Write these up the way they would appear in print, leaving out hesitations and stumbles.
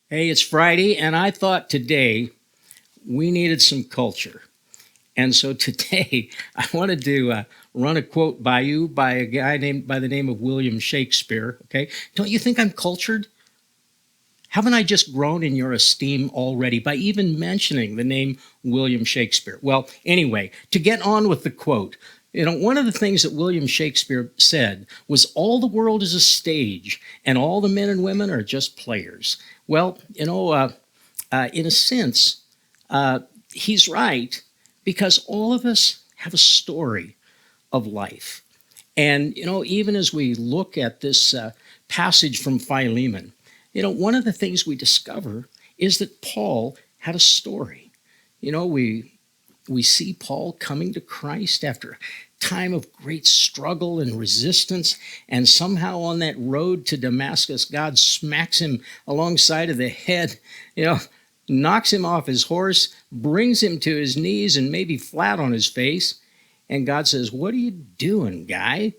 Hey, it's Friday, and I thought today we needed some culture. And so today I wanted to run a quote by you by a guy named by the name of William Shakespeare. Okay, don't you think I'm cultured? Haven't I just grown in your esteem already by even mentioning the name William Shakespeare? Well, anyway, to get on with the quote, one of the things that William Shakespeare said was all the world is a stage and all the men and women are just players. Well, in a sense, uh, he's right because all of us have a story of life. And, even as we look at this passage from Philemon, one of the things we discover is that Paul had a story. We see Paul coming to Christ after a time of great struggle and resistance, and somehow on that road to Damascus, God smacks him alongside of the head, you know, knocks him off his horse, brings him to his knees and maybe flat on his face, and God says, "What are you doing, guy?"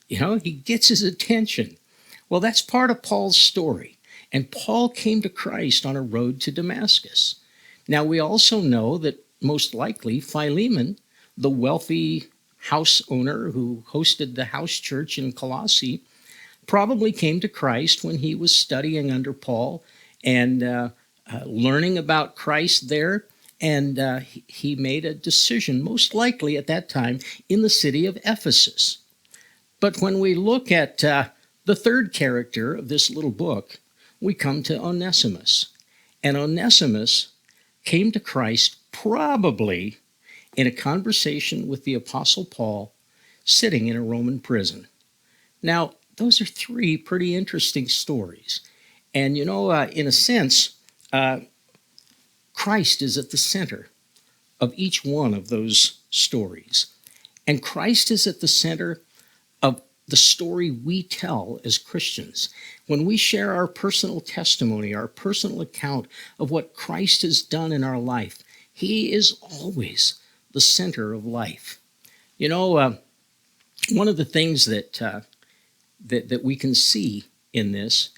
He gets his attention. Well, that's part of Paul's story. And Paul came to Christ on a road to Damascus. Now, we also know that most likely Philemon, the wealthy house owner who hosted the house church in Colossae, probably came to Christ when he was studying under Paul and learning about Christ there. And he made a decision, most likely at that time, in the city of Ephesus. But when we look at the third character of this little book, we come to Onesimus. And Onesimus came to Christ probably in a conversation with the Apostle Paul sitting in a Roman prison. Now, those are three pretty interesting stories. And, in a sense, Christ is at the center of each one of those stories. And Christ is at the center of the story we tell as Christians. When we share our personal testimony, our personal account of what Christ has done in our life, he is always the center of life. One of the things that we can see in this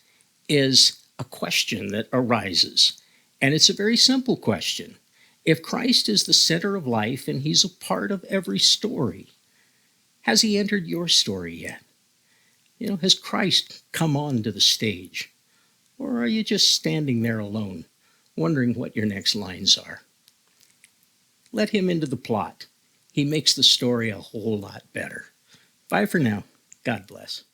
is a question that arises. And it's a very simple question. If Christ is the center of life and he's a part of every story, has he entered your story yet? Has Christ come onto the stage? Or are you just standing there alone, wondering what your next lines are? Let him into the plot. He makes the story a whole lot better. Bye for now. God bless.